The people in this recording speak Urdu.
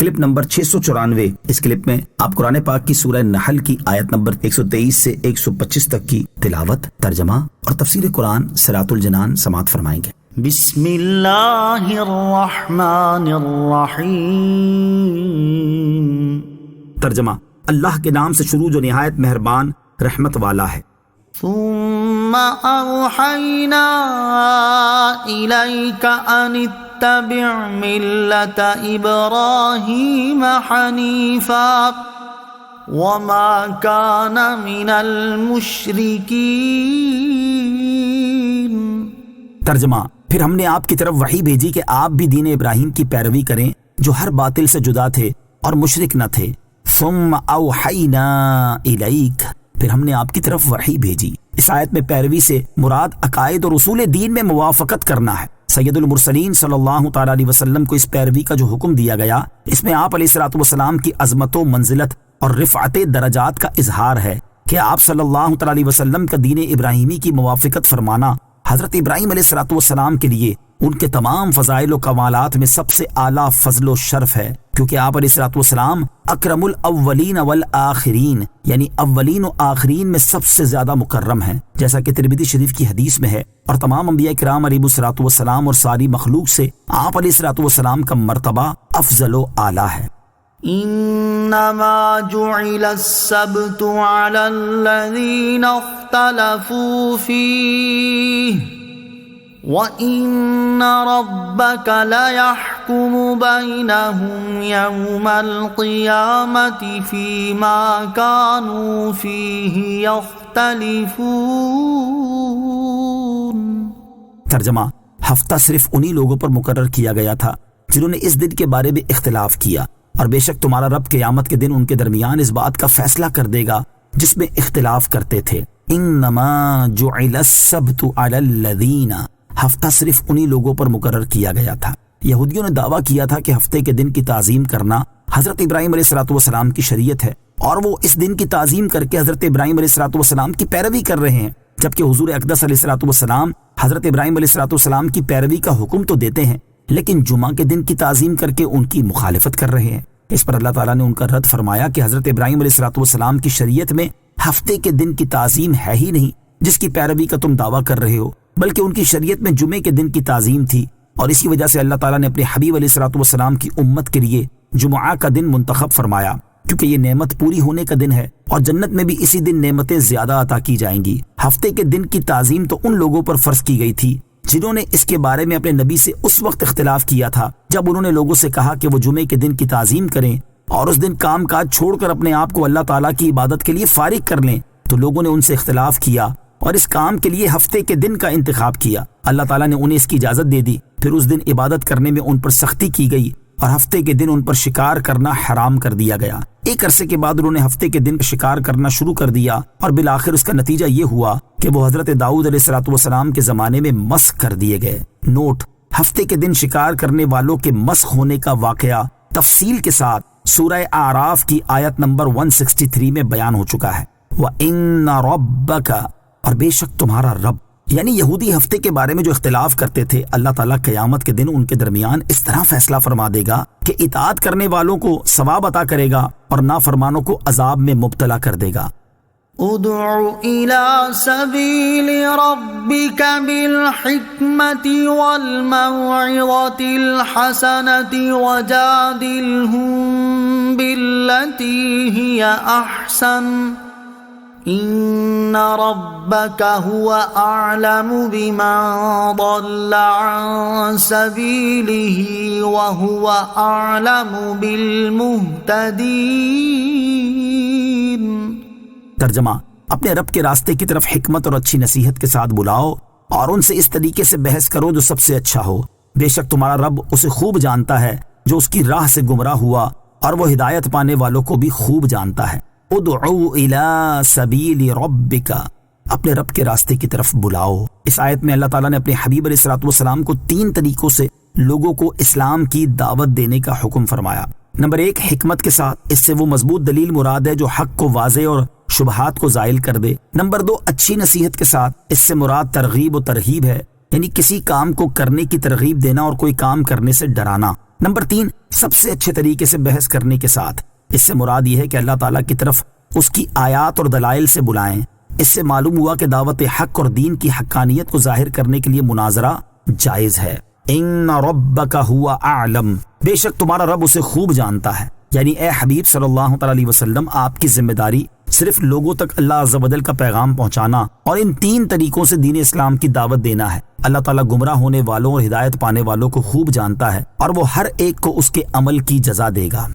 Clip number 694۔ اس کلپ میں آپ قرآن پاک کی سورہ نحل کی آیت نمبر 123 سے 125 تک کی تلاوت، ترجمہ اور تفسیر قرآن صراط الجنان سماعت فرمائیں گے۔ بسم اللہ الرحمن الرحیم۔ ترجمہ: اللہ کے نام سے شروع جو نہایت مہربان رحمت والا ہے۔ ثم اوحینا الیک ان اتبع ملت ابراہیم حنیفا وما کان من المشرکین۔ ترجمہ: پھر ہم نے آپ کی طرف وحی بھیجی کہ آپ بھی دین ابراہیم کی پیروی کریں جو ہر باطل سے جدا تھے اور مشرک نہ تھے۔ ثم اوحینا الیک، پھر ہم نے آپ کی طرف وحی بھیجی۔ اس آیت میں پیروی سے مراد عقائد اور اصول دین میں موافقت کرنا ہے۔ سید المرسلین صلی اللہ تعالی علیہ وسلم کو اس پیروی کا جو حکم دیا گیا، اس میں آپ علیہ الصلوۃ والسلام کی عظمت و منزلت اور رفعت درجات کا اظہار ہے کہ آپ صلی اللہ تعالی علیہ وسلم کا دین ابراہیمی کی موافقت فرمانا حضرت ابراہیم علیہ الصلوۃ والسلام کے لیے ان کے تمام فضائل و کمالات میں سب سے اعلیٰ فضل و شرف ہے، کیونکہ آپ علیہ الصلوۃ والسلام اکرم الاولین والآخرین، یعنی اولین و آخرین میں سب سے زیادہ مکرم ہیں، جیسا کہ ترمذی شریف کی حدیث میں ہے۔ اور تمام انبیاء کرام علیہ الصلوۃ والسلام اور ساری مخلوق سے آپ علیہ الصلوۃ والسلام کا مرتبہ افضل و اعلیٰ ہے۔ انما جعل السبت على الذين اختلفوا فيه وَإِنَّ رَبَّكَ لَيَحْكُمُ بَيْنَهُمْ يَوْمَ الْقِيَامَةِ فِيمَا كَانُوا فِيهِ يَخْتَلِفُونَ۔ ترجمہ: ہفتہ صرف انہی لوگوں پر مقرر کیا گیا تھا جنہوں نے اس دن کے بارے میں اختلاف کیا، اور بے شک تمہارا رب قیامت کے دن ان کے درمیان اس بات کا فیصلہ کر دے گا جس میں اختلاف کرتے تھے۔ انما جعل السبت علی الذین، ہفتہ صرف انہی لوگوں پر مقرر کیا گیا تھا۔ یہودیوں نے دعویٰ کیا تھا کہ ہفتے کے دن کی تعظیم کرنا حضرت ابراہیم علیہ الصلوۃ والسلام کی شریعت ہے، اور وہ اس دن کی تعظیم کر کے حضرت ابراہیم علیہ الصلوۃ والسلام کی پیروی کر رہے ہیں، جبکہ حضور اقدس علیہ الصلوۃ والسلام حضرت ابراہیم علیہ الصلوۃ والسلام کی پیروی کا حکم تو دیتے ہیں، لیکن جمعہ کے دن کی تعظیم کر کے ان کی مخالفت کر رہے ہیں۔ اس پر اللہ تعالیٰ نے ان کا رد فرمایا کہ حضرت ابراہیم علیہ الصلوۃ والسلام کی شریعت میں ہفتے کے دن کی تعظیم ہے ہی نہیں جس کی پیروی کا تم دعویٰ کر رہے ہو، بلکہ ان کی شریعت میں جمعے کے دن کی تعظیم تھی، اور اسی وجہ سے اللہ تعالیٰ نے اپنے حبیب علیہ الصلوۃ والسلام کی امت کے لیے جمعہ کا دن منتخب فرمایا، کیونکہ یہ نعمت پوری ہونے کا دن ہے، اور جنت میں بھی اسی دن نعمتیں زیادہ عطا کی جائیں گی۔ ہفتے کے دن کی تعظیم تو ان لوگوں پر فرض کی گئی تھی جنہوں نے اس کے بارے میں اپنے نبی سے اس وقت اختلاف کیا تھا جب انہوں نے لوگوں سے کہا کہ وہ جمعے کے دن کی تعظیم کریں اور اس دن کام کاج چھوڑ کر اپنے آپ کو اللہ تعالیٰ کی عبادت کے لیے فارغ کر لیں، تو لوگوں نے ان سے اختلاف کیا اور اس کام کے لیے ہفتے کے دن کا انتخاب کیا۔ اللہ تعالیٰ نے انہیں اس کی اجازت دے دی، پھر اس دن عبادت کرنے میں ان پر سختی کی گئی اور ہفتے کے دن ان پر شکار کرنا حرام کر دیا گیا۔ ایک عرصے کے بعد انہوں نے ہفتے کے دن شکار کرنا شروع کر دیا، اور بالآخر اس کا نتیجہ یہ ہوا کہ وہ حضرت داؤد علیہ الصلوۃ والسلام کے زمانے میں مسخ کر دیے گئے۔ نوٹ: ہفتے کے دن شکار کرنے والوں کے مسخ ہونے کا واقعہ تفصیل کے ساتھ سورہ اعراف کی آیت نمبر 163 میں بیان ہو چکا ہے۔ وَإِنَّ رَبَّكَ، اور بے شک تمہارا رب، یعنی یہودی ہفتے کے بارے میں جو اختلاف کرتے تھے، اللہ تعالیٰ قیامت کے دن ان کے درمیان اس طرح فیصلہ فرما دے گا کہ اطاعت کرنے والوں کو ثواب عطا کرے گا اور نافرمانوں کو عذاب میں مبتلا کر دے گا۔ ادع الى سبیل ربک بالحکمت والموعظۃ الحسنۃ وجادلہم باللتی ہی احسن ان ربک هو اعلم بمن ضل عن سبیلہ وهو اعلم بالمہتدین۔ ترجمہ: اپنے رب کے راستے کی طرف حکمت اور اچھی نصیحت کے ساتھ بلاؤ اور ان سے اس طریقے سے بحث کرو جو سب سے اچھا ہو، بے شک تمہارا رب اسے خوب جانتا ہے جو اس کی راہ سے گمراہ ہوا، اور وہ ہدایت پانے والوں کو بھی خوب جانتا ہے۔ ادعو الی سبیل ربک، اپنے رب کے راستے کی طرف بلاؤ۔ اس آیت میں اللہ تعالیٰ نے اپنے حبیب علیہ الصلوۃ والسلام کو 3 طریقوں سے لوگوں کو اسلام کی دعوت دینے کا حکم فرمایا۔ نمبر 1، حکمت کے ساتھ، اس سے وہ مضبوط دلیل مراد ہے جو حق کو واضح اور شبہات کو زائل کر دے۔ نمبر 2، اچھی نصیحت کے ساتھ، اس سے مراد ترغیب و ترہیب ہے، یعنی کسی کام کو کرنے کی ترغیب دینا اور کوئی کام کرنے سے ڈرانا۔ نمبر 3، سب سے اچھے طریقے سے بحث کرنے کے ساتھ۔ اس سے مراد یہ ہے کہ اللہ تعالیٰ کی طرف اس کی آیات اور دلائل سے بلائیں۔ اس سے معلوم ہوا کہ دعوت حق اور دین کی حقانیت کو ظاہر کرنے کے لیے مناظرہ جائز ہے۔ ان ربک هو اعلم، بے شک تمہارا رب اسے خوب جانتا ہے۔ یعنی اے حبیب صلی اللہ تعالی علیہ وسلم، آپ کی ذمہ داری صرف لوگوں تک اللہ عز و جل کا پیغام پہنچانا اور ان 3 طریقوں سے دین اسلام کی دعوت دینا ہے۔ اللہ تعالیٰ گمراہ ہونے والوں اور ہدایت پانے والوں کو خوب جانتا ہے اور وہ ہر ایک کو اس کے عمل کی جزا دے گا۔